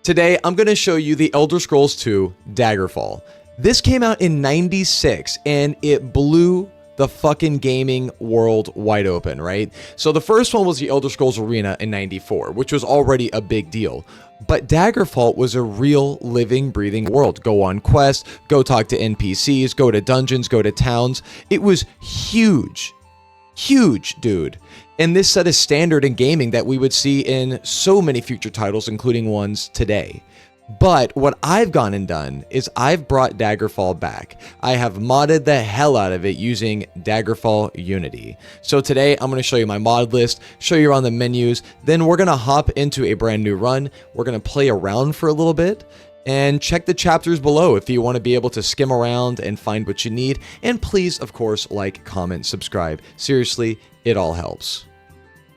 Today, I'm going to show you the Elder Scrolls 2 Daggerfall. This came out in '96 and it blew the fucking gaming world wide open, right? So the first one was the Elder Scrolls Arena in '94, which was already a big deal. But Daggerfall was a real living, breathing world. Go on quests, go talk to NPCs, go to dungeons, go to towns. It was huge. Huge, dude. And this set a standard in gaming that we would see in so many future titles, including ones today. But what I've gone and done is I've brought Daggerfall back. I have modded the hell out of it using Daggerfall Unity. So today I'm going to show you my mod list, show you around the menus, then we're going to hop into a brand new run. We're going to play around for a little bit and check the chapters below if you want to be able to skim around and find what you need. And please, of course, like, comment, subscribe. Seriously, it all helps.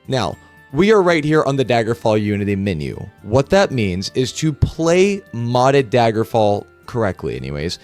Now, we are right here on the Daggerfall Unity menu. What that means is to play modded Daggerfall correctly anyways,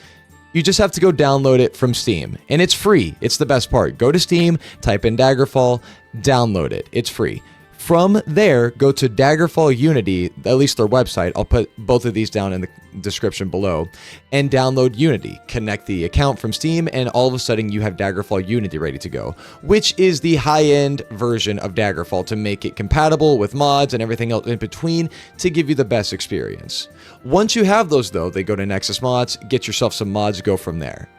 you just have to go download it from Steam. And it's free. It's the best part. Go to Steam, type in Daggerfall, download it. It's free. From there, go to Daggerfall Unity, at least their website. I'll put both of these down in the description below. And download Unity. Connect the account from Steam, and all of a sudden you have Daggerfall Unity ready to go. Which is the high-end version of Daggerfall to make it compatible with mods and everything else in between to give you the best experience. Once you have those, though, they go to Nexus Mods, get yourself some mods, go from there.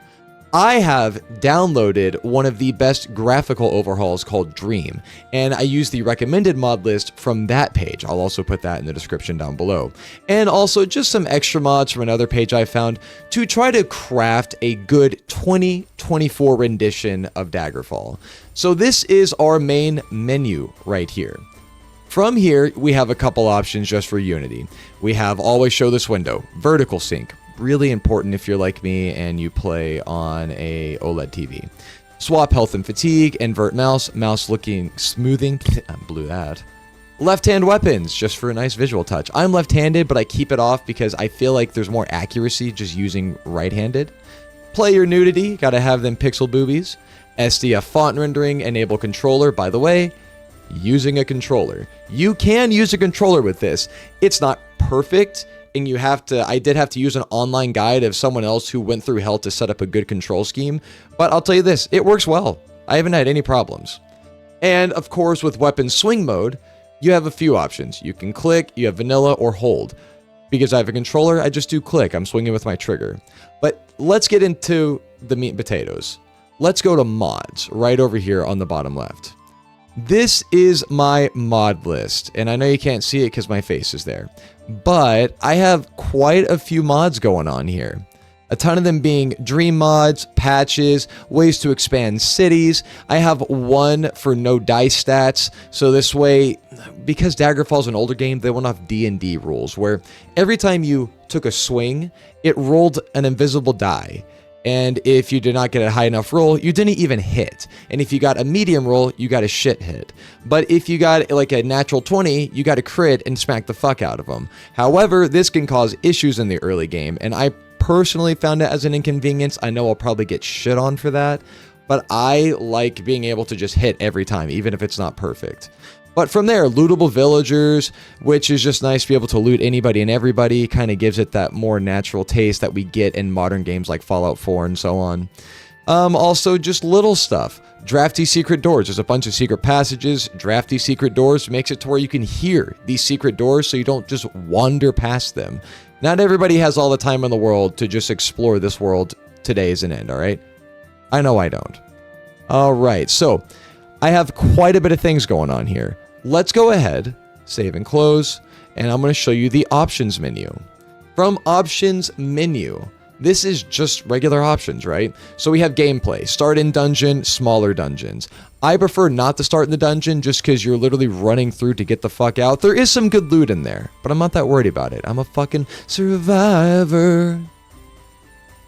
I have downloaded one of the best graphical overhauls called Dream, and I use the recommended mod list from that page. I'll also put that in the description down below. And also just some extra mods from another page I found to try to craft a good 2024 rendition of Daggerfall. So this is our main menu right here. From here, we have a couple options just for Unity. We have always show this window, vertical sync. Really important if you're like me and you play on a OLED TV. Swap health and fatigue, invert mouse looking smoothing, I blew that. Left-hand weapons, just for a nice visual touch. I'm left-handed, but I keep it off because I feel like there's more accuracy just using right-handed. Player nudity, gotta have them pixel boobies. SDF font rendering, enable controller, by the way, using a controller. You can use a controller with this. It's not perfect, and I did have to use an online guide of someone else who went through hell to set up a good control scheme, but I'll tell you this, it works well. I haven't had any problems. And of course, with weapon swing mode, you have a few options. You can click, you have vanilla, or hold. Because I have a controller, I just do click. I'm swinging with my trigger. But let's get into the meat and potatoes. Let's go to mods, right over here on the bottom left. This is my mod list, and I know you can't see it because my face is there, but I have quite a few mods going on here. A ton of them being dream mods, patches, ways to expand cities. I have one for no dice stats, so this way, because Daggerfall's an older game, they went off D&D rules, where every time you took a swing, it rolled an invisible die. And if you did not get a high enough roll, you didn't even hit. And if you got a medium roll, you got a shit hit. But if you got like a natural 20, you got a crit and smack the fuck out of them. However, this can cause issues in the early game, and I personally found it as an inconvenience. I know I'll probably get shit on for that, but I like being able to just hit every time, even if it's not perfect. But from there, lootable villagers, which is just nice to be able to loot anybody and everybody, kind of gives it that more natural taste that we get in modern games like Fallout 4 and so on. Also, just little stuff. Drafty secret doors. There's a bunch of secret passages. Drafty secret doors makes it to where you can hear these secret doors so you don't just wander past them. Not everybody has all the time in the world to just explore this world today as an end, alright? I know I don't. Alright, so I have quite a bit of things going on here. Let's go ahead, save and close, and I'm going to show you the options menu. From options menu, this is just regular options, right? So we have gameplay, start in dungeon, smaller dungeons. I prefer not to start in the dungeon just because you're literally running through to get the fuck out. There is some good loot in there, but I'm not that worried about it. I'm a fucking survivor.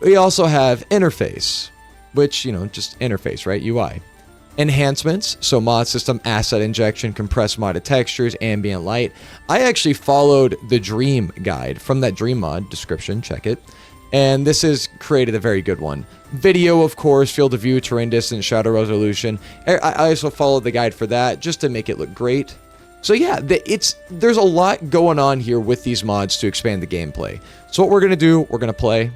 We also have interface, which, you know, just interface, right? UI. Enhancements, so mod system, asset injection, compressed modded textures, ambient light. I actually followed the Dream guide from that Dream mod description, check it. And this has created a very good one. Video, of course, field of view, terrain distance, shadow resolution. I also followed the guide for that just to make it look great. So yeah, there's a lot going on here with these mods to expand the gameplay. So what we're going to do, we're going to play.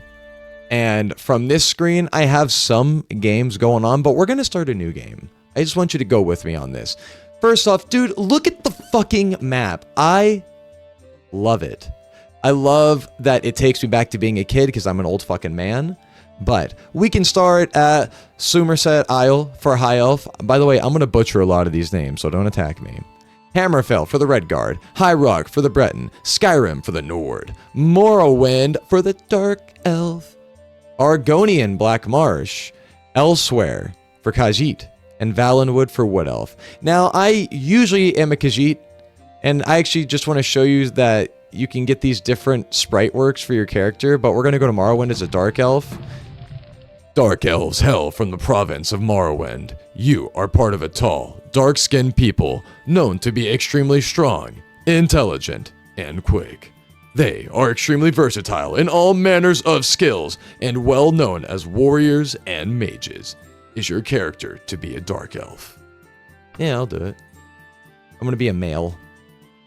And from this screen, I have some games going on, but we're going to start a new game. I just want you to go with me on this. First off, dude, look at the fucking map. I love it. I love that it takes me back to being a kid because I'm an old fucking man. But we can start at Somerset Isle for High Elf. By the way, I'm going to butcher a lot of these names, so don't attack me. Hammerfell for the Red Guard, High Rock for the Breton, Skyrim for the Nord, Morrowind for the Dark Elf, Argonian Black Marsh, Elsewhere for Khajiit, and Valenwood for Wood Elf. Now, I usually am a Khajiit, and I actually just want to show you that you can get these different sprite works for your character, but we're going to go to Morrowind as a Dark Elf. Dark Elves hail from the province of Morrowind. You are part of a tall, dark-skinned people known to be extremely strong, intelligent, and quick. They are extremely versatile in all manners of skills and well known as warriors and mages. Is your character to be a Dark Elf? Yeah, I'll do it. I'm going to be a male.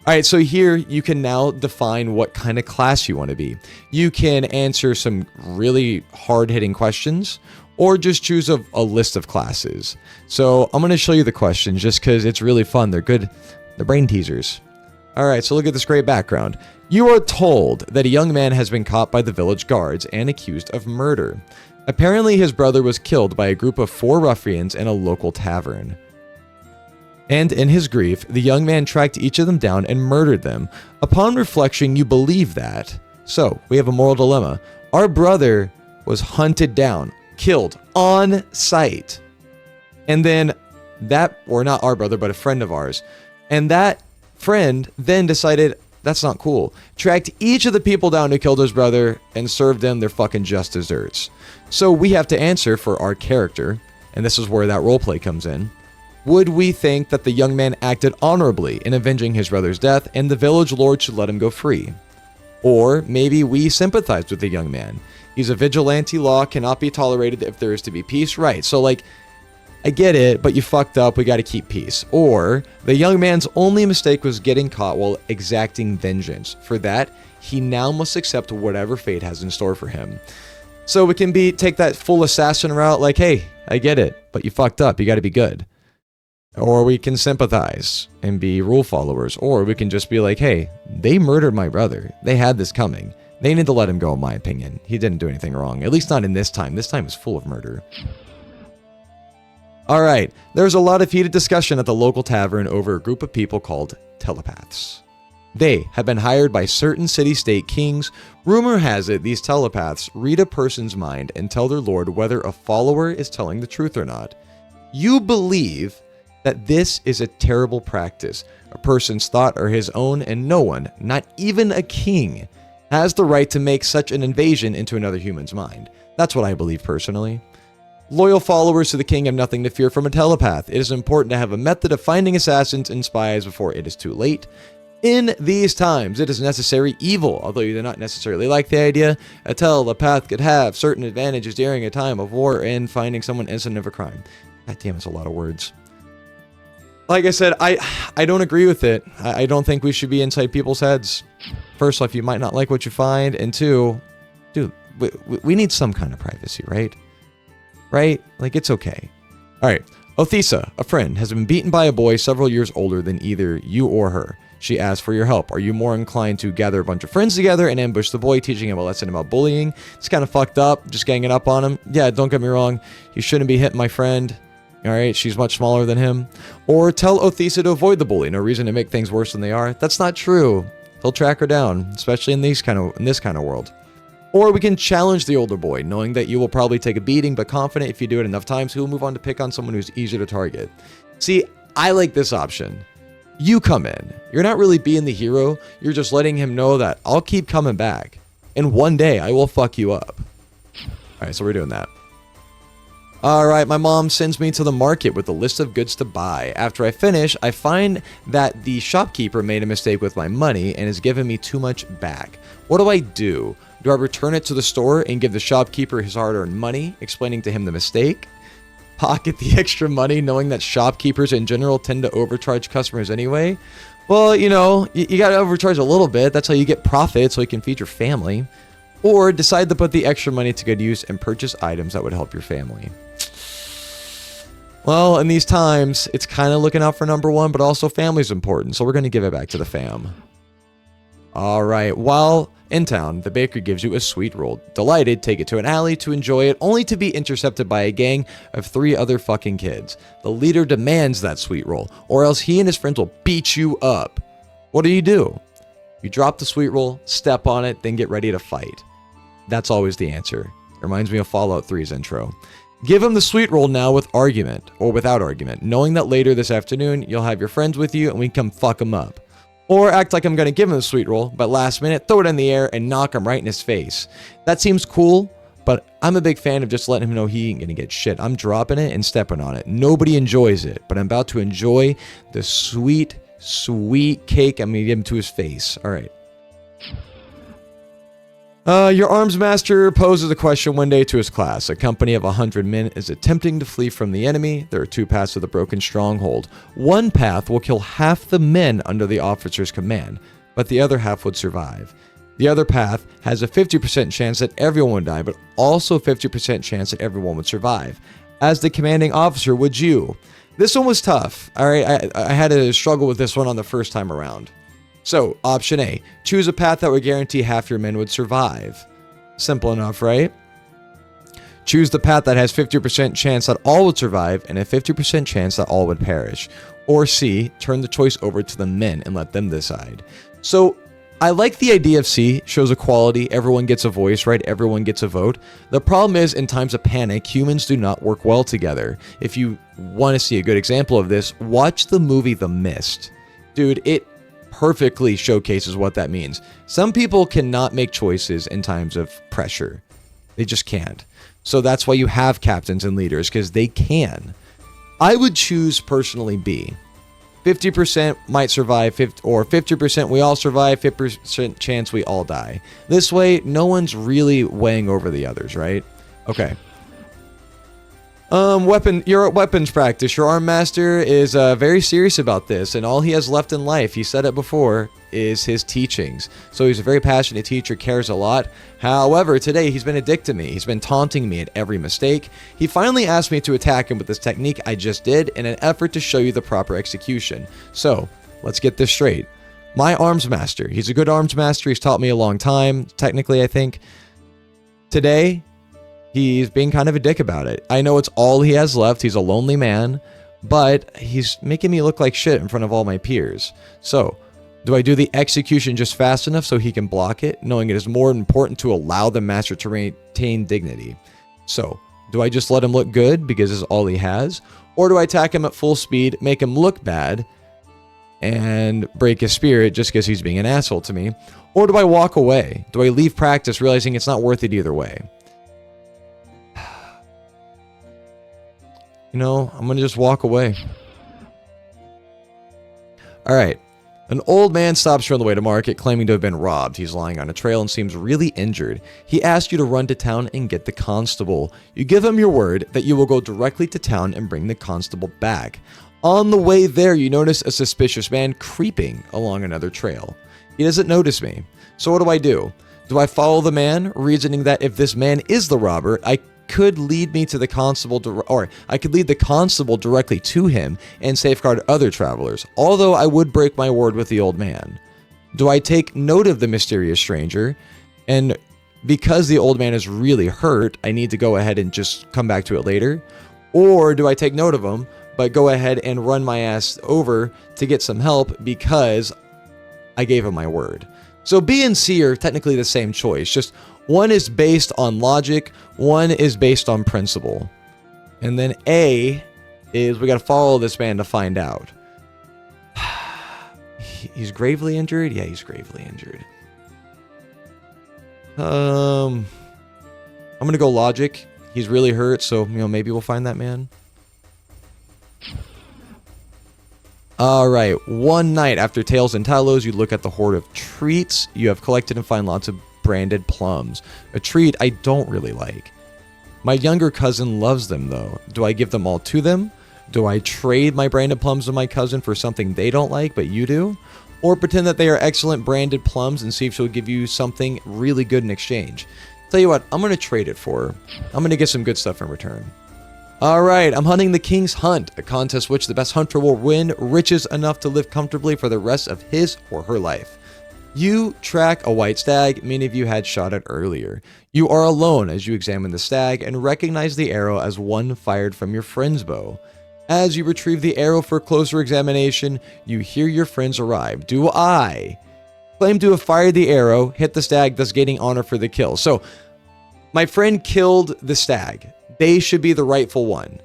Alright, so here you can now define what kind of class you want to be. You can answer some really hard-hitting questions, or just choose a list of classes. So I'm going to show you the questions just because it's really fun. They're good. They're brain teasers. Alright, so look at this great background. You are told that a young man has been caught by the village guards and accused of murder. Apparently his brother was killed by a group of 4 ruffians in a local tavern. And in his grief, the young man tracked each of them down and murdered them. Upon reflection, you believe that. So, we have a moral dilemma. Our brother was hunted down, killed on sight. And then or not our brother, but a friend of ours. And that friend then decided, that's not cool. Tracked each of the people down who killed his brother and served them their fucking just desserts. So we have to answer for our character, and this is where that roleplay comes in. Would we think that the young man acted honorably in avenging his brother's death and the village lord should let him go free? Or maybe we sympathize with the young man. He's a vigilante, law cannot be tolerated if there is to be peace. Right, so like, I get it, but you fucked up, we gotta keep peace. Or, the young man's only mistake was getting caught while exacting vengeance. For that, he now must accept whatever fate has in store for him. So we can take that full assassin route, like, hey, I get it, but you fucked up, you gotta be good. Or we can sympathize and be rule followers. Or we can just be like, hey, they murdered my brother. They had this coming. They need to let him go, in my opinion. He didn't do anything wrong. At least not in this time. This time is full of murder. Alright, there's a lot of heated discussion at the local tavern over a group of people called telepaths. They have been hired by certain city-state kings. Rumor has it these telepaths read a person's mind and tell their lord whether a follower is telling the truth or not. You believe that this is a terrible practice. A person's thought are his own, and no one, not even a king, has the right to make such an invasion into another human's mind. That's what I believe personally. Loyal followers to the king have nothing to fear from a telepath. It is important to have a method of finding assassins and spies before it is too late. In these times, it is necessary evil, although you do not necessarily like the idea. A telepath could have certain advantages during a time of war and finding someone innocent of a crime. God damn, it's a lot of words. Like I said, I don't agree with it. I don't think we should be inside people's heads. First off, you might not like what you find, and two, dude, we need some kind of privacy, right? Right? Like, it's okay. Alright, Othisa, a friend, has been beaten by a boy several years older than either you or her. She asks for your help. Are you more inclined to gather a bunch of friends together and ambush the boy, teaching him a lesson about bullying? It's kind of fucked up, just ganging up on him. Yeah, don't get me wrong, you shouldn't be hitting my friend. Alright, she's much smaller than him. Or tell Othisa to avoid the bully. No reason to make things worse than they are. That's not true. He'll track her down, especially in this kind of world. Or we can challenge the older boy, knowing that you will probably take a beating, but confident if you do it enough times, he will move on to pick on someone who's easier to target. See, I like this option. You come in. You're not really being the hero. You're just letting him know that I'll keep coming back. And one day, I will fuck you up. Alright, so we're doing that. Alright, my mom sends me to the market with a list of goods to buy. After I finish, I find that the shopkeeper made a mistake with my money and has given me too much back. What do I do? Do I return it to the store and give the shopkeeper his hard-earned money, explaining to him the mistake? pocket the extra money knowing that shopkeepers in general tend to overcharge customers anyway? Well, you know, you got to overcharge a little bit. That's how you get profit so you can feed your family. Or decide to put the extra money to good use and purchase items that would help your family. Well, in these times, it's kind of looking out for number one, but also family's important, so we're going to give it back to the fam. All right, while in town, the baker gives you a sweet roll. Delighted, take it to an alley to enjoy it, only to be intercepted by a gang of 3 other fucking kids. The leader demands that sweet roll, or else he and his friends will beat you up. What do? You drop the sweet roll, step on it, then get ready to fight. That's always the answer. It reminds me of Fallout 3's intro. Give him the sweet roll now with argument, or without argument, knowing that later this afternoon, you'll have your friends with you and we can come fuck him up. Or act like I'm going to give him the sweet roll, but last minute, throw it in the air and knock him right in his face. That seems cool, but I'm a big fan of just letting him know he ain't going to get shit. I'm dropping it and stepping on it. Nobody enjoys it, but I'm about to enjoy the sweet, sweet cake I'm going to give him to his face. All right. Your arms master poses a question one day to his class. A company of 100 men is attempting to flee from the enemy. There are 2 paths to the broken stronghold. One path will kill half the men under the officer's command, but the other half would survive. The other path has a 50% chance that everyone would die, but also a 50% chance that everyone would survive. As the commanding officer, would you? This one was tough. All right, I had to struggle with this one on the first time around. So, option A, choose a path that would guarantee half your men would survive. Simple enough, right? Choose the path that has 50% chance that all would survive and a 50% chance that all would perish. Or C, turn the choice over to the men and let them decide. So, I like the idea of C, shows equality, everyone gets a voice, right? Everyone gets a vote. The problem is, in times of panic, humans do not work well together. If you want to see a good example of this, watch the movie The Mist. Dude, it perfectly showcases what that means. Some people cannot make choices in times of pressure. They just can't. So that's why you have captains and leaders, because they can. I would choose personally B. 50% might survive, or 50% we all survive, 50% chance we all die. This way, no one's really weighing over the others, right? Okay. Your weapons practice. Your arm master is very serious about this, and all he has left in life, he said it before, is his teachings. So he's a very passionate teacher, cares a lot. However, today he's been a dick to me. He's been taunting me at every mistake. He finally asked me to attack him with this technique I just did in an effort to show you the proper execution. So, let's get this straight. My arms master, he's a good arms master. He's taught me a long time, technically, I think. Today, he's being kind of a dick about it. I know it's all he has left. He's a lonely man, but he's making me look like shit in front of all my peers. So, do I do the execution just fast enough so he can block it, knowing it is more important to allow the master to retain dignity? So, do I just let him look good because this is all he has? Or do I attack him at full speed, make him look bad, and break his spirit just because he's being an asshole to me? Or do I walk away? Do I leave practice realizing it's not worth it either way? You know, I'm going to just walk away. All right. An old man stops you on the way to market, claiming to have been robbed. He's lying on a trail and seems really injured. He asks you to run to town and get the constable. You give him your word that you will go directly to town and bring the constable back. On the way there, you notice a suspicious man creeping along another trail. He doesn't notice me. So what do? Do I follow the man, reasoning that if this man is the robber, I could lead me to the constable, or I could lead the constable directly to him and safeguard other travelers, although I would break my word with the old man. Do I take note of the mysterious stranger, and because the old man is really hurt, I need to go ahead and just come back to it later? Or do I take note of him, but go ahead and run my ass over to get some help because I gave him my word? So B and C are technically the same choice, just one is based on logic, one is based on principle. And then A is we got to follow this man to find out. He's gravely injured? Yeah, he's gravely injured. I'm going to go logic. He's really hurt, so, maybe we'll find that man. Alright, one night after Tails and Talos, you look at the hoard of treats you have collected and find lots of branded plums. A treat I don't really like. My younger cousin loves them though. Do I give them all to them? Do I trade my branded plums with my cousin for something they don't like but you do? Or pretend that they are excellent branded plums and see if she'll give you something really good in exchange? Tell you what, I'm going to trade it for her. I'm going to get some good stuff in return. Alright, I'm hunting the King's Hunt, a contest which the best hunter will win riches enough to live comfortably for the rest of his or her life. You track a white stag many of you had shot at earlier. You are alone as you examine the stag and recognize the arrow as one fired from your friend's bow. As you retrieve the arrow for closer examination, you hear your friends arrive. Do I claim to have fired the arrow, hit the stag, thus gaining honor for the kill? So, my friend killed the stag. They should be the rightful one.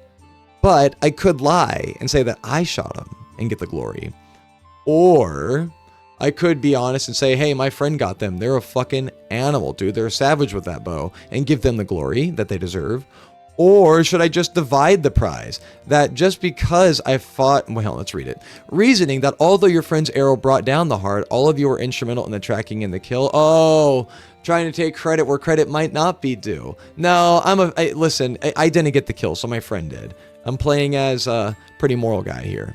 But I could lie and say that I shot him and get the glory. Or I could be honest and say, hey, my friend got them. They're a fucking animal, dude. They're a savage with that bow, and give them the glory that they deserve. Or should I just divide the prize? That just because I fought... Well, let's read it. Reasoning that although your friend's arrow brought down the heart, all of you were instrumental in the tracking and the kill. Oh, trying to take credit where credit might not be due. No, listen, I didn't get the kill, so my friend did. I'm playing as a pretty moral guy here.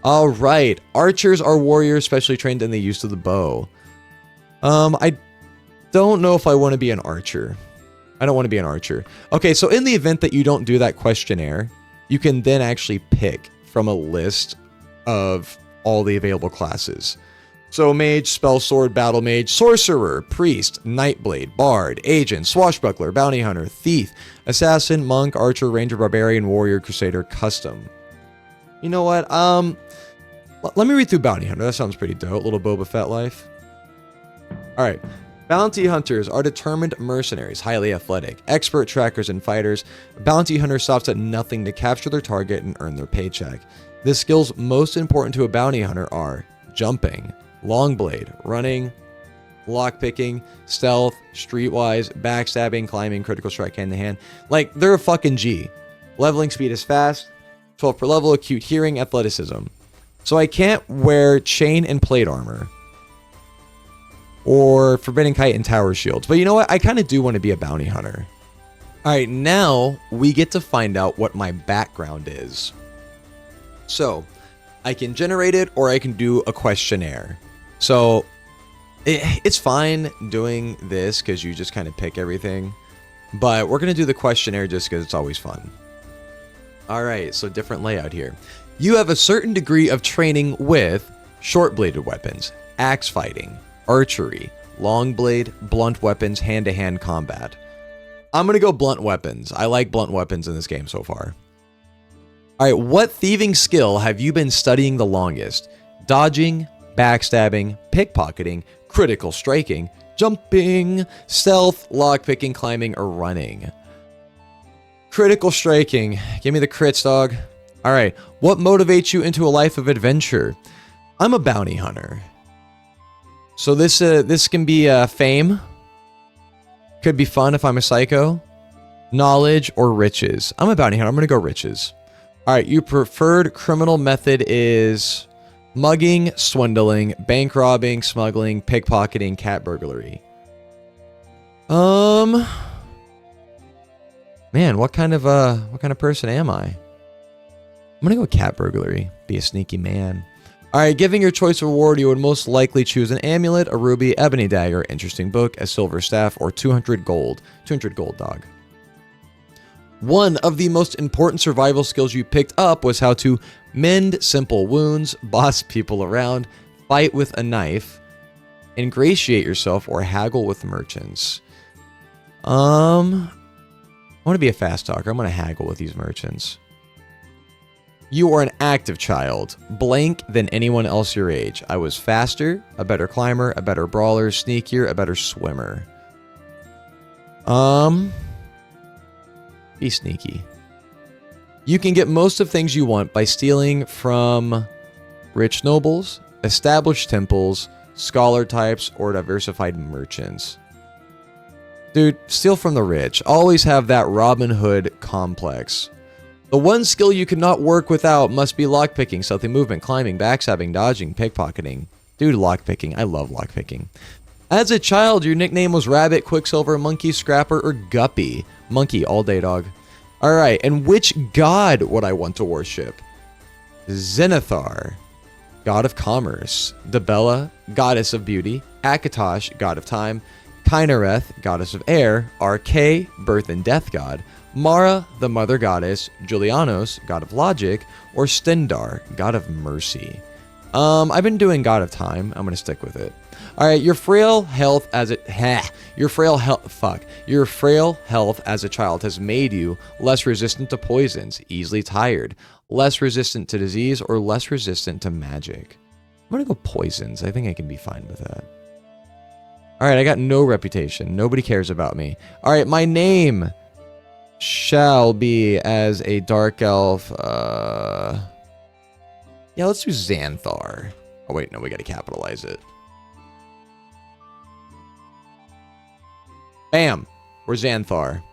All right. Archers are warriors specially trained in the use of the bow. I don't know if I want to be an archer. I don't want to be an archer. Okay, so in the event that you don't do that questionnaire, you can then actually pick from a list of all the available classes. So mage, spell sword, battle mage, sorcerer, priest, nightblade, bard, agent, swashbuckler, bounty hunter, thief, assassin, monk, archer, ranger, barbarian, warrior, crusader, custom. You know what? Let me read through bounty hunter. That sounds pretty dope. Little Boba Fett life. All right. Bounty hunters are determined mercenaries, highly athletic, expert trackers and fighters. A bounty hunter stops at nothing to capture their target and earn their paycheck. The skills most important to a bounty hunter are jumping, long blade, running, lockpicking, stealth, streetwise, backstabbing, climbing, critical strike hand to hand. Like, they're a fucking G. Leveling speed is fast, 12 per level, acute hearing, athleticism. So I can't wear chain and plate armor. Or Forbidden Kite and Tower Shields. But you know what? I kind of do want to be a bounty hunter. Alright, now we get to find out what my background is. So, I can generate it or I can do a questionnaire. So, it's fine doing this because you just kind of pick everything. But we're going to do the questionnaire just because it's always fun. Alright, so different layout here. You have a certain degree of training with short-bladed weapons, axe fighting, archery, long blade, blunt weapons, hand-to-hand combat. I'm going to go blunt weapons. I like blunt weapons in this game so far. Alright, what thieving skill have you been studying the longest? Dodging, backstabbing, pickpocketing, critical striking, jumping, stealth, lockpicking, climbing, or running? Critical striking. Give me the crits, dog. Alright, what motivates you into a life of adventure? I'm a bounty hunter. So this can be fame. Could be fun if I'm a psycho. Knowledge or riches. I'm a bounty hunter. I'm going to go riches. Alright, your preferred criminal method is mugging, swindling, bank robbing, smuggling, pickpocketing, cat burglary. Man, what kind of person am I? I'm going to go cat burglary. Be a sneaky man. Alright, giving your choice reward, you would most likely choose an amulet, a ruby, ebony dagger, interesting book, a silver staff, or 200 gold. 200 gold, dog. One of the most important survival skills you picked up was how to mend simple wounds, boss people around, fight with a knife, ingratiate yourself, or haggle with merchants. I want to be a fast talker. I'm going to haggle with these merchants. You are an active child, blank than anyone else your age. I was faster, a better climber, a better brawler, sneakier, a better swimmer. Be sneaky. You can get most of things you want by stealing from rich nobles, established temples, scholar types, or diversified merchants. Dude, steal from the rich. Always have that Robin Hood complex. The one skill you cannot work without must be lockpicking, stealthy movement, climbing, backstabbing, dodging, pickpocketing. Dude, lockpicking. I love lockpicking. As a child, your nickname was Rabbit, Quicksilver, Monkey, Scrapper, or Guppy. Monkey, all day, dog. Alright, and which god would I want to worship? Zenithar, god of commerce. Dibella, goddess of beauty. Akatosh, god of time. Kynareth, goddess of air. RK, birth and death god. Mara, the mother goddess. Julianos, god of logic. Or Stendar, god of mercy. I've been doing god of time. I'm gonna stick with it. Alright, your frail health as your frail health as a child has made you less resistant to poisons, easily tired, less resistant to disease, or less resistant to magic. I'm gonna go poisons. I think I can be fine with that. Alright, I got no reputation. Nobody cares about me. Alright, my name shall be as a dark elf. Yeah, let's do Xanthar. Oh wait, no, we gotta capitalize it. Bam! We're Xanthar.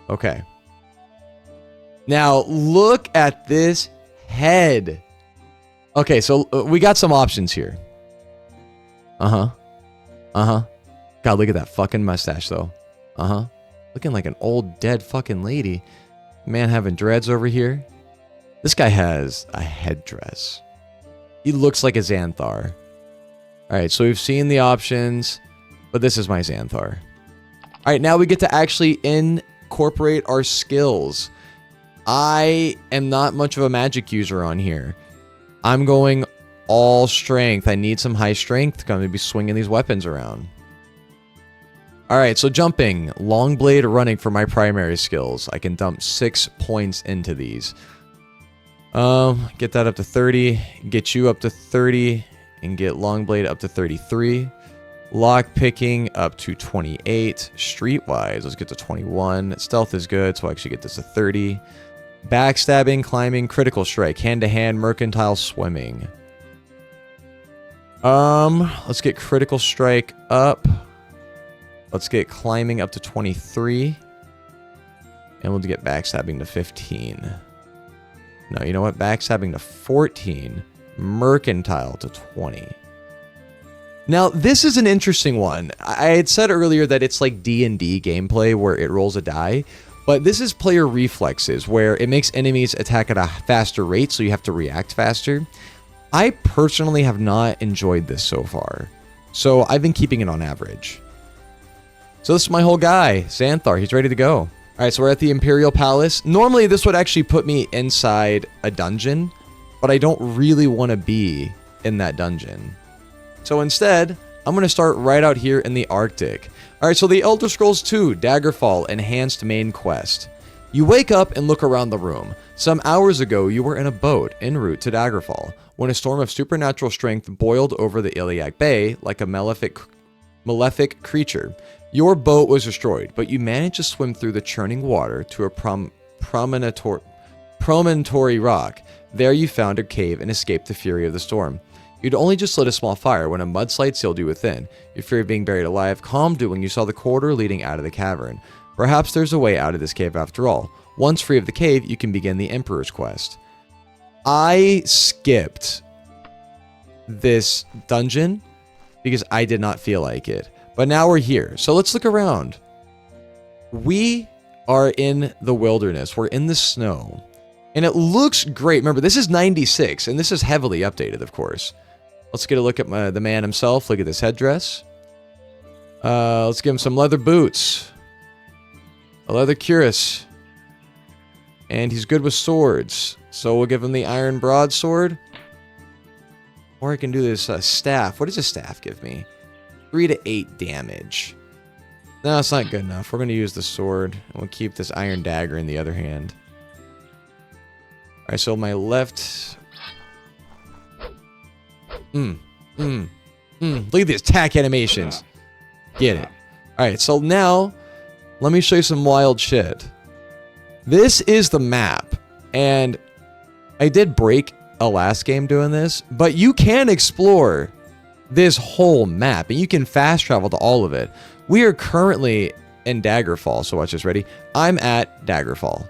Okay. Now, look at this head. Okay, so we got some options here. Uh-huh. Uh-huh. God, look at that fucking mustache, though. Uh-huh. Looking like an old, dead fucking lady. Man having dreads over here. This guy has a headdress. He looks like a Xanthar. Alright, so we've seen the options, but this is my Xanthar. Alright, now we get to actually incorporate our skills. I am not much of a magic user on here. I'm going all strength. I need some high strength. I'm going to be swinging these weapons around. Alright, so jumping. Long blade running for my primary skills. I can dump 6 points into these. Get that up to 30. Get you up to 30. And get long blade up to 33. Lock picking up to 28. Streetwise, let's get to 21. Stealth is good, so I actually get this to 30. Backstabbing, climbing, critical strike, hand-to-hand, mercantile, swimming. Let's get critical strike up. Let's get climbing up to 23. And we'll get backstabbing to 15. No, you know what? Backstabbing to 14. Mercantile to 20. Now, this is an interesting one. I had said earlier that it's like D&D gameplay where it rolls a die, but this is player reflexes where it makes enemies attack at a faster rate, so you have to react faster. I personally have not enjoyed this so far, so I've been keeping it on average. So this is my whole guy, Xanthar. He's ready to go. All right, so we're at the Imperial Palace. Normally, this would actually put me inside a dungeon, but I don't really want to be in that dungeon. So instead, I'm going to start right out here in the Arctic. Alright, so the Elder Scrolls 2 Daggerfall Enhanced Main Quest. You wake up and look around the room. Some hours ago, you were in a boat en route to Daggerfall, when a storm of supernatural strength boiled over the Iliac Bay like a malefic creature. Your boat was destroyed, but you managed to swim through the churning water to a promontory rock. There you found a cave and escaped the fury of the storm. You'd only just lit a small fire when a mudslide sealed you within. Your fear of being buried alive calmed you when you saw the corridor leading out of the cavern. Perhaps there's a way out of this cave after all. Once free of the cave, you can begin the Emperor's Quest. I skipped this dungeon because I did not feel like it. But now we're here. So let's look around. We are in the wilderness. We're in the snow. And it looks great. Remember, this is 96, and this is heavily updated, of course. Let's get a look at the man himself. Look at this headdress. Let's give him some leather boots. A leather cuirass. And he's good with swords. So we'll give him the iron broadsword. Or I can do this staff. What does a staff give me? 3 to 8 damage. No, it's not good enough. We're going to use the sword. And we'll keep this iron dagger in the other hand. Alright, so my left... Look at these attack animations. Get it. Alright, so now, let me show you some wild shit. This is the map. And I did break a last game doing this, but you can explore this whole map, and you can fast travel to all of it. We are currently in Daggerfall, so watch this, ready? I'm at Daggerfall.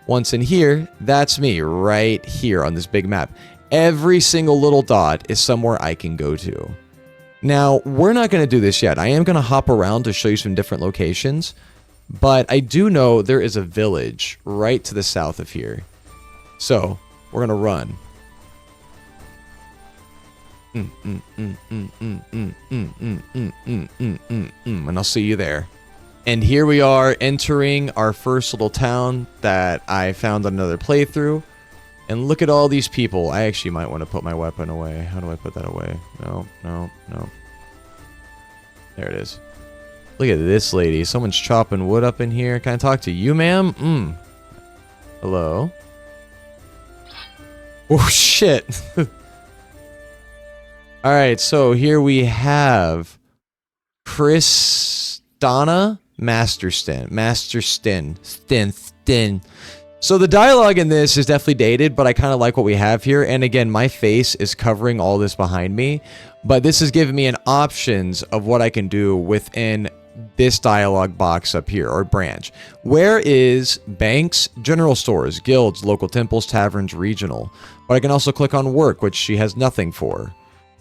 Once in here, that's me right here on this big map. Every single little dot is somewhere I can go to. Now, we're not going to do this yet. I am going to hop around to show you some different locations, but I do know there is a village right to the south of here. So, we're going to run. And I'll see you there. And here we are entering our first little town that I found on another playthrough. And look at all these people. I actually might want to put my weapon away. How do I put that away? No, no, no. There it is. Look at this lady. Someone's chopping wood up in here. Can I talk to you, ma'am? Hello? Oh, shit. Alright, so here we have Kristana Masterston. So the dialogue in this is definitely dated, but I kind of like what we have here. And again, my face is covering all this behind me, but this is giving me an options of what I can do within this dialogue box up here, or branch. Where is banks, general stores, guilds, local temples, taverns, regional. But I can also click on work, which she has nothing for.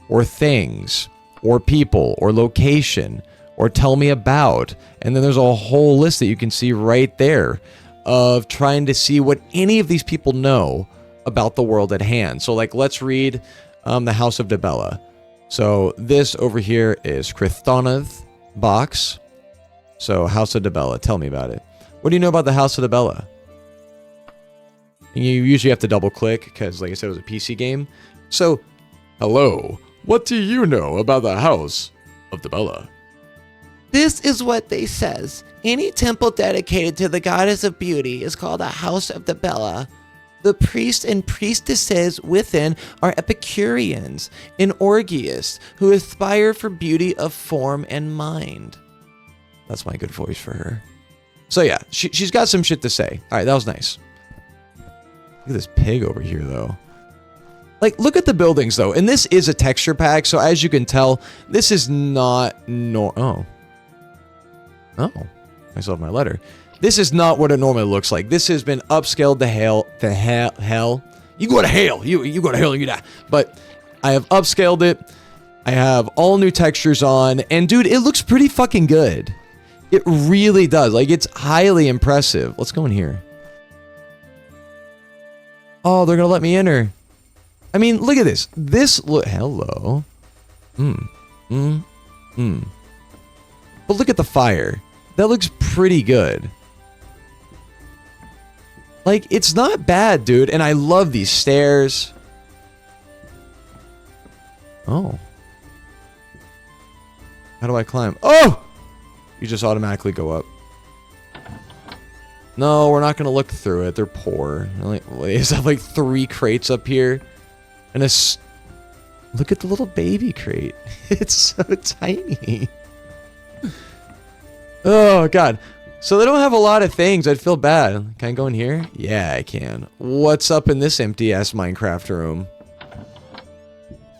Or things, or people, or location, or tell me about. And then there's a whole list that you can see right there of trying to see what any of these people know about the world at hand. So like, let's read the House of Dibella. So this over here is Kristana's box. So House of Dibella, tell me about it. What do you know about the House of Dibella? And you usually have to double click because like I said, it was a PC game. So, hello, what do you know about the House of Dibella? This is what they says. Any temple dedicated to the goddess of beauty is called a House of Dibella. The priests and priestesses within are Epicureans and orgiasts who aspire for beauty of form and mind. That's my good voice for her. So yeah, she's got some shit to say. All right, that was nice. Look at this pig over here, though. Like, look at the buildings, though. And this is a texture pack, so as you can tell, this is not Oh, I still have my letter. This is not what it normally looks like. This has been upscaled to hell. You go to hell. You go to hell and you die. But I have upscaled it. I have all new textures on. And dude, it looks pretty fucking good. It really does. Like, it's highly impressive. Let's go in here. Oh, they're going to let me enter. I mean, look at this. Hello. But look at the fire. That looks pretty good. Like, it's not bad, dude. And I love these stairs. Oh. How do I climb? Oh! You just automatically go up. No, we're not going to look through it. They're poor. Like, is that like 3 crates up here? And look at the little baby crate. It's so tiny. Oh, God. So they don't have a lot of things. I'd feel bad. Can I go in here? Yeah, I can. What's up in this empty-ass Minecraft room?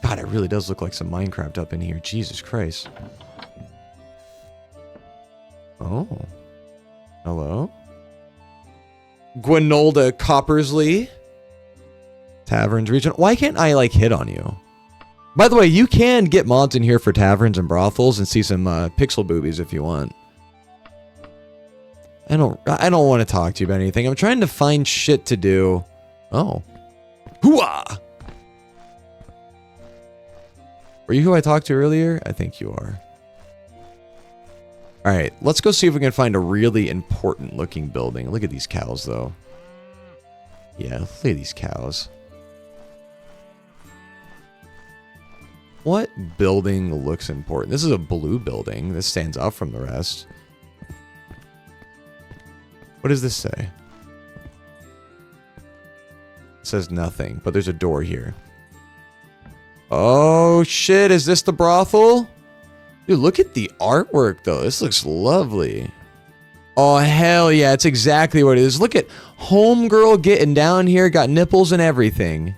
God, it really does look like some Minecraft up in here. Jesus Christ. Oh. Hello? Gwynolda Coppersley. Taverns region. Why can't I, like, hit on you? By the way, you can get mods in here for taverns and brothels and see some pixel boobies if you want. I don't want to talk to you about anything. I'm trying to find shit to do. Oh. Hooah! Were you who I talked to earlier? I think you are. Alright, let's go see if we can find a really important looking building. Look at these cows, though. Yeah, look at these cows. What building looks important? This is a blue building. This stands out from the rest. What does this say? It says nothing, but there's a door here. Oh, shit. Is this the brothel? Dude, look at the artwork, though. This looks lovely. Oh, hell yeah. It's exactly what it is. Look at homegirl getting down here. Got nipples and everything.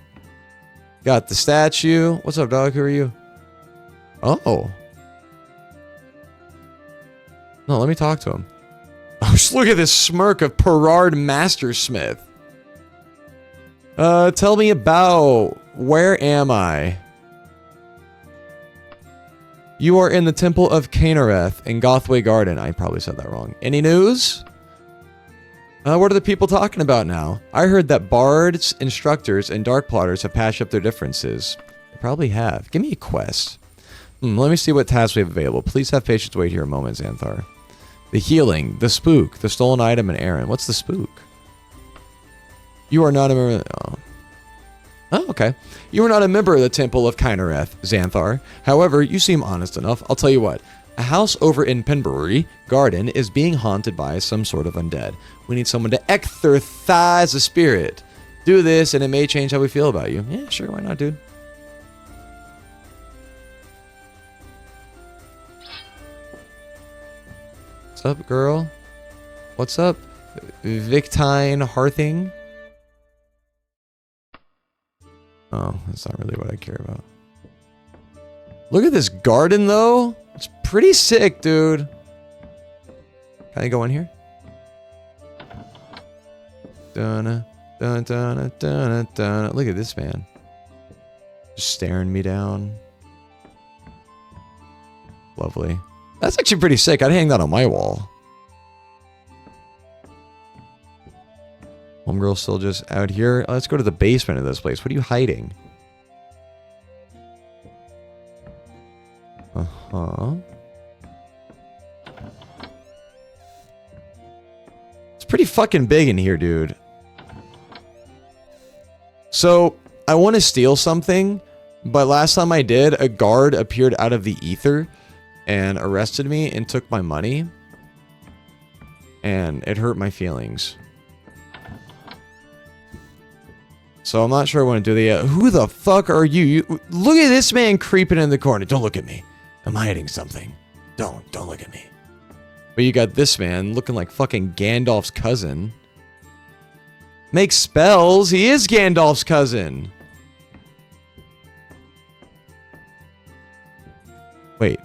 Got the statue. What's up, dog? Who are you? Oh. No, let me talk to him. Oh, just look at this smirk of Perard Mastersmith. Tell me about... Where am I? You are in the Temple of Kynareth in Gothway Garden. I probably said that wrong. Any news? What are the people talking about now? I heard that bards, instructors, and dark plotters have patched up their differences. They probably have. Give me a quest. Let me see what tasks we have available. Please have patience. Wait here a moment, Xanthar. The healing, the spook, the stolen item, and Aaron. What's the spook? You are not a member. Oh, okay. You are not a member of the Temple of Kynareth, Xanthar. However, you seem honest enough. I'll tell you what. A house over in Penbury Garden is being haunted by some sort of undead. We need someone to exorcise the spirit. Do this, and it may change how we feel about you. Yeah, sure. Why not, dude? What's up, girl? What's up, Victine Harthing? Oh, that's not really what I care about. Look at this garden, though. It's pretty sick, dude. Can I go in here? Dun, dun, dun, dun, dun. Look at this man. Just staring me down. Lovely. That's actually pretty sick. I'd hang that on my wall. Homegirl's still just out here. Let's go to the basement of this place. What are you hiding? Uh-huh. It's pretty fucking big in here, dude. So, I want to steal something, but last time I did, a guard appeared out of the ether and arrested me and took my money. And it hurt my feelings. So I'm not sure I want to do that. Who the fuck are you? Look at this man creeping in the corner. Don't look at me. I'm hiding something. Don't look at me. But you got this man looking like fucking Gandalf's cousin. Makes spells. He is Gandalf's cousin. Wait.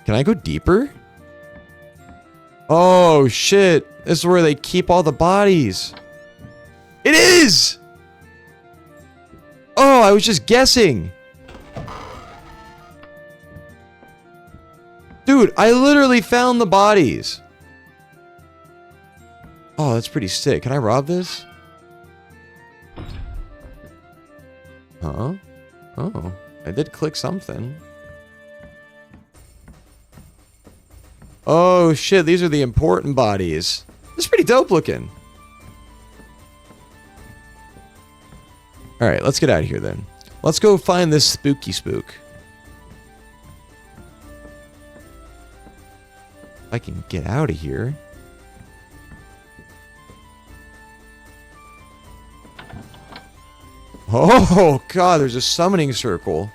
Can I go deeper? Oh, shit. This is where they keep all the bodies. It is! Oh, I was just guessing. Dude, I literally found the bodies. Oh, that's pretty sick. Can I rob this? Huh? Oh, I did click something. Oh, shit. These are the important bodies. This is pretty dope looking. Alright, let's get out of here then. Let's go find this spooky spook. If I can get out of here. Oh, God, there's a summoning circle.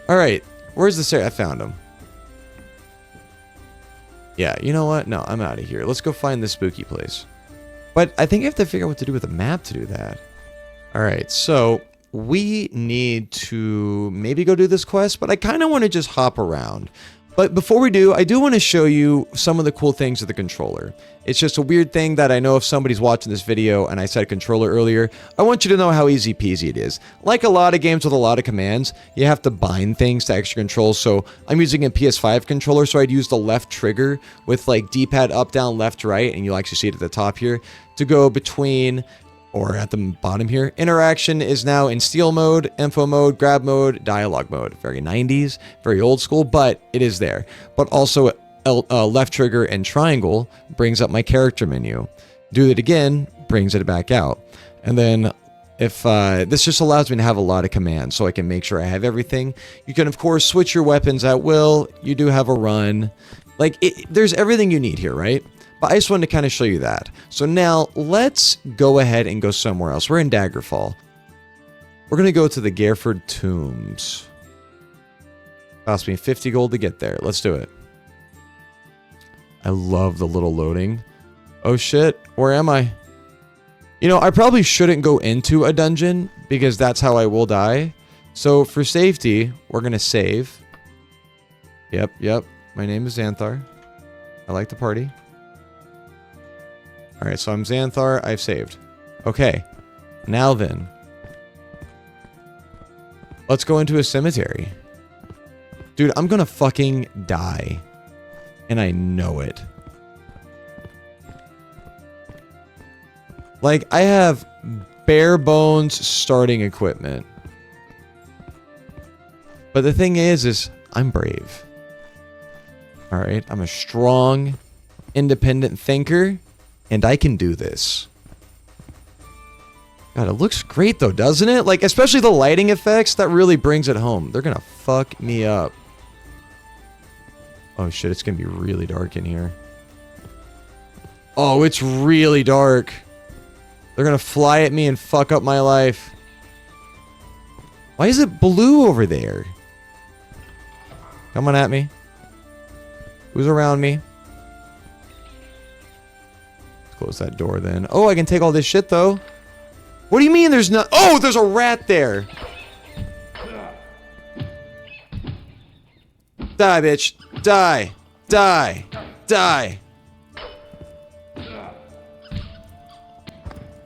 Alright, where's the stair? I found him. Yeah, you know what? No, I'm out of here. Let's go find this spooky place. But I think I have to figure out what to do with the map to do that. Alright, so we need to maybe go do this quest, but I kind of want to just hop around. But before we do, I do want to show you some of the cool things of the controller. It's just a weird thing that I know if somebody's watching this video and I said controller earlier, I want you to know how easy peasy it is. Like a lot of games with a lot of commands, you have to bind things to extra controls. So I'm using a PS5 controller, so I'd use the left trigger with like D-pad up, down, left, right, and you'll actually see it at the top here, to go between, or at the bottom here. Interaction is now in steal mode, info mode, grab mode, dialogue mode. Very 90s, very old school, but it is there. But also left trigger and triangle brings up my character menu. Do it again, brings it back out. And then if this just allows me to have a lot of commands so I can make sure I have everything. You can of course switch your weapons at will. You do have a run. Like there's everything you need here, right? But I just wanted to kind of show you that. So now let's go ahead and go somewhere else. We're in Daggerfall. We're going to go to the Gaerford Tombs. Cost me 50 gold to get there. Let's do it. I love the little loading. Oh shit, where am I? You know, I probably shouldn't go into a dungeon because that's how I will die. So for safety, we're going to save. Yep. My name is Xanthar. I like to party. Alright, so I'm Xanthar. I've saved. Okay. Now then. Let's go into a cemetery. Dude, I'm gonna fucking die. And I know it. Like, I have bare bones starting equipment. But the thing is I'm brave. Alright, I'm a strong, independent thinker, and I can do this. God, it looks great though, doesn't it? Like, especially the lighting effects, that really brings it home. They're gonna fuck me up. Oh shit, it's gonna be really dark in here. Oh, it's really dark. They're gonna fly at me and fuck up my life. Why is it blue over there? Come on at me. Who's around me? Let's close that door then. Oh, I can take all this shit though. What do you mean there's no— Oh, there's a rat there. Die, bitch. Die. Die. Die.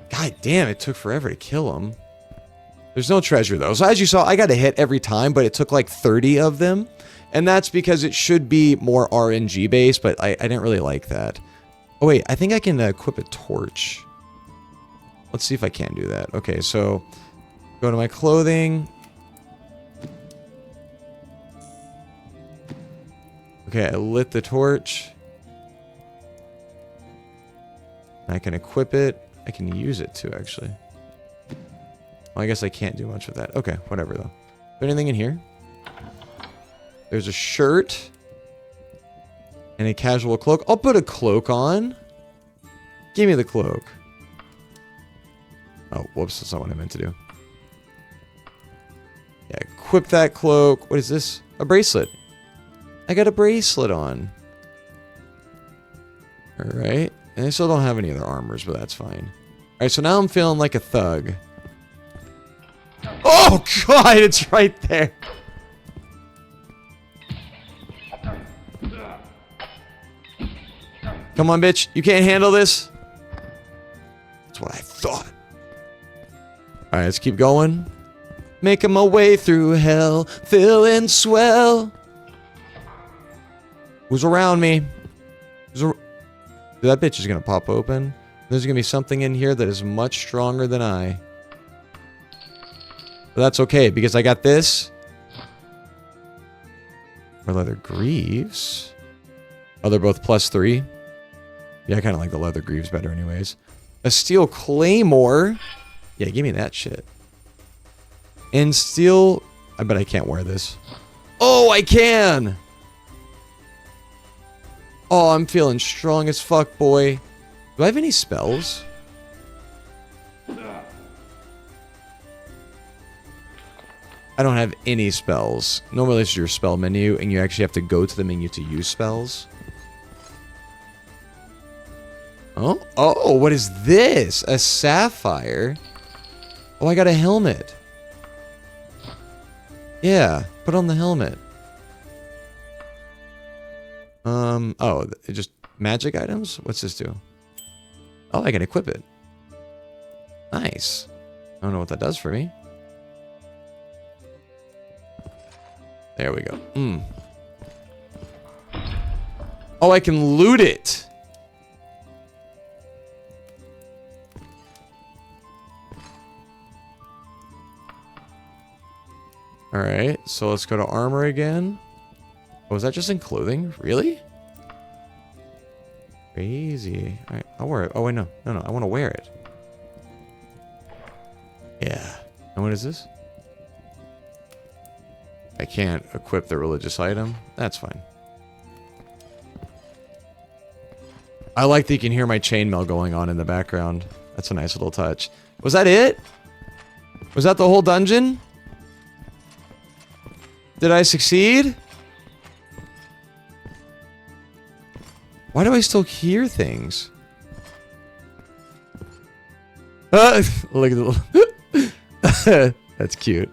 God damn, it took forever to kill him. There's no treasure though. So as you saw, I got a hit every time, but it took like 30 of them. And that's because it should be more RNG based, but I didn't really like that. Oh wait, I think I can equip a torch. Let's see if I can do that. Okay, so go to my clothing. Okay, I lit the torch. I can equip it. I can use it too, actually. Well, I guess I can't do much with that. Okay, whatever though. Is there anything in here? There's a shirt. And a casual cloak. I'll put a cloak on. Give me the cloak. Oh, whoops, that's not what I meant to do. Yeah, equip that cloak. What is this? A bracelet. I got a bracelet on. Alright. And I still don't have any other armors, but that's fine. Alright, so now I'm feeling like a thug. Oh, God, it's right there. Come on, bitch. You can't handle this? That's what I thought. Alright, let's keep going. Making my way through hell, feeling swell. Who's around me? Dude, that bitch is gonna pop open. There's gonna be something in here that is much stronger than I. But that's okay, because I got this. Or leather greaves. Oh, they're both +3. Yeah, I kind of like the leather greaves better anyways. A steel claymore. Yeah, give me that shit. And steel... I bet I can't wear this. Oh, I can! Oh, I'm feeling strong as fuck, boy. Do I have any spells? I don't have any spells. Normally this is your spell menu, and you actually have to go to the menu to use spells. Oh, oh, what is this? A sapphire? Oh, I got a helmet. Yeah, put on the helmet. Oh, it just magic items? What's this do? Oh, I can equip it. Nice. I don't know what that does for me. There we go. Oh, I can loot it. Alright, so let's go to armor again. Oh, is that just in clothing? Really? Crazy. Alright, I'll wear it. Oh, wait, no. No, I want to wear it. Yeah. And what is this? I can't equip the religious item. That's fine. I like that you can hear my chainmail going on in the background. That's a nice little touch. Was that it? Was that the whole dungeon? Did I succeed? Why do I still hear things? Look at the... That's cute.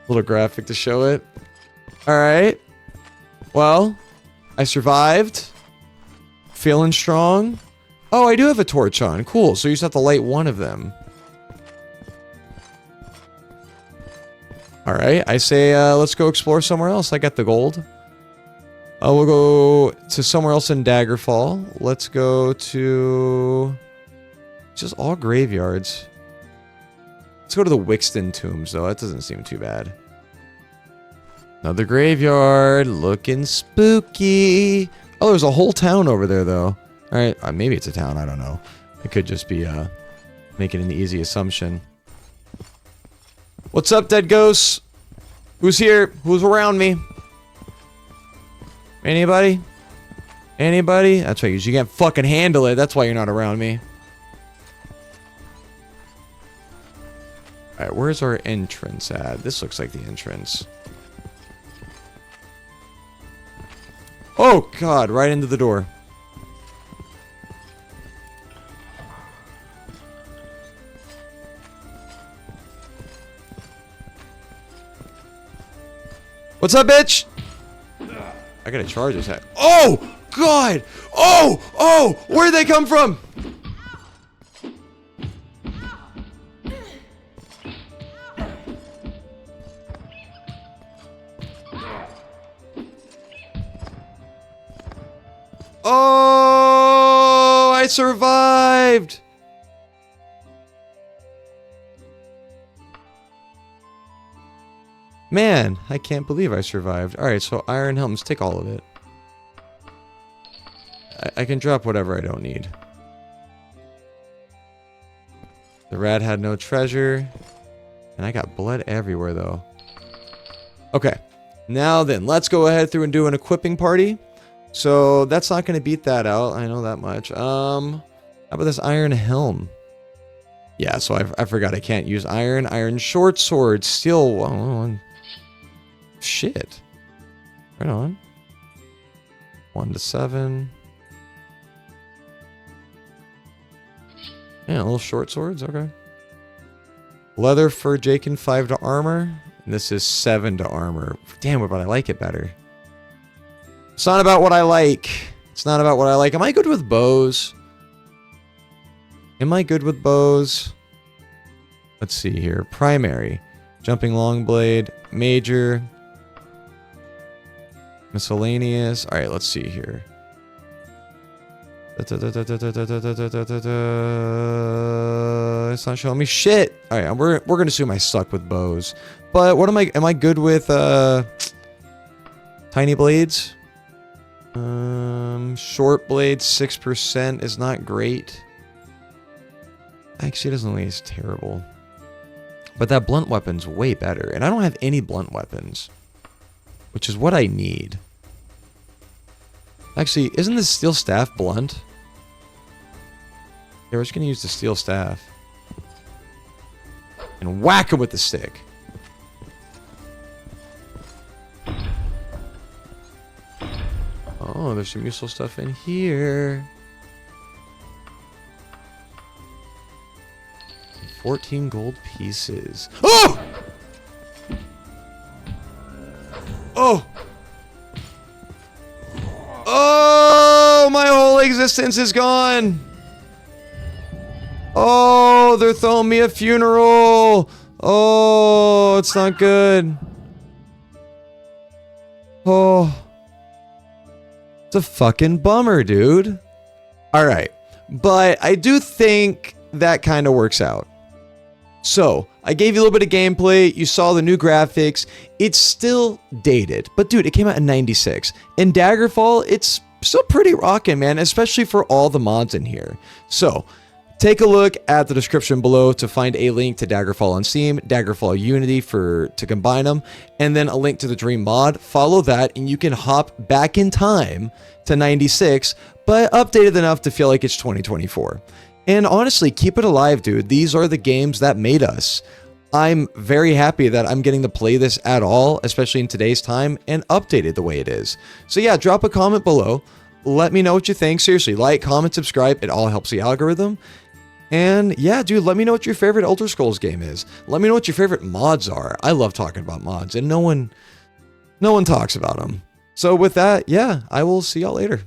Little graphic to show it. Alright. Well, I survived. Feeling strong. Oh, I do have a torch on. Cool. So you just have to light one of them. All right, I say let's go explore somewhere else. I got the gold. We'll go to somewhere else in Daggerfall. Let's go to just all graveyards. Let's go to the Wickston Tombs, though. That doesn't seem too bad. Another graveyard, looking spooky. Oh, there's a whole town over there, though. All right, maybe it's a town. I don't know. It could just be making an easy assumption. What's up, dead ghosts? Who's here? Who's around me? Anybody? Anybody? That's right, 'cause you can't fucking handle it. That's why you're not around me. Alright, where's our entrance at? This looks like the entrance. Oh, God, right into the door. What's up, bitch? I gotta charge his head. Oh, God! Oh! Oh! Where'd they come from? Oh! I survived! Man, I can't believe I survived. Alright, so iron helms, take all of it. I can drop whatever I don't need. The rat had no treasure. And I got blood everywhere, though. Okay. Now then, let's go ahead through and do an equipping party. So, that's not going to beat that out. I know that much. How about this iron helm? Yeah, so I forgot I can't use iron. Iron short sword, steel... Oh, shit. Right on. 1 to 7. Yeah, little short swords, okay. Leather fur Jakin, 5 to armor. And this is 7 to armor. Damn, but I like it better. It's not about what I like. It's not about what I like. Am I good with bows? Am I good with bows? Let's see here. Primary. Jumping long blade. Major. Miscellaneous. Alright, let's see here. It's not showing me shit. Alright, we're gonna assume I suck with bows. But what am I good with tiny blades? Short blades, 6% is not great. Actually, it doesn't look like it's terrible. But that blunt weapon's way better. And I don't have any blunt weapons. Which is what I need. Actually, isn't the steel staff blunt? Yeah, we're just gonna use the steel staff. And whack him with the stick. Oh, there's some useful stuff in here. 14 gold pieces. Oh! Oh! Oh! My whole existence is gone! Oh, they're throwing me a funeral! Oh, it's not good. Oh. It's a fucking bummer, dude. Alright. But I do think that kind of works out. So, I gave you a little bit of gameplay, you saw the new graphics, it's still dated, but dude, it came out in 96. In Daggerfall, it's still pretty rockin', man, especially for all the mods in here. So, take a look at the description below to find a link to Daggerfall on Steam, Daggerfall Unity to combine them, and then a link to the Dream mod. Follow that, and you can hop back in time to 96, but updated enough to feel like it's 2024. And honestly, keep it alive, dude. These are the games that made us. I'm very happy that I'm getting to play this at all, especially in today's time, and updated the way it is. So yeah, drop a comment below. Let me know what you think. Seriously, like, comment, subscribe. It all helps the algorithm. And yeah, dude, let me know what your favorite Elder Scrolls game is. Let me know what your favorite mods are. I love talking about mods, and no one talks about them. So with that, yeah, I will see y'all later.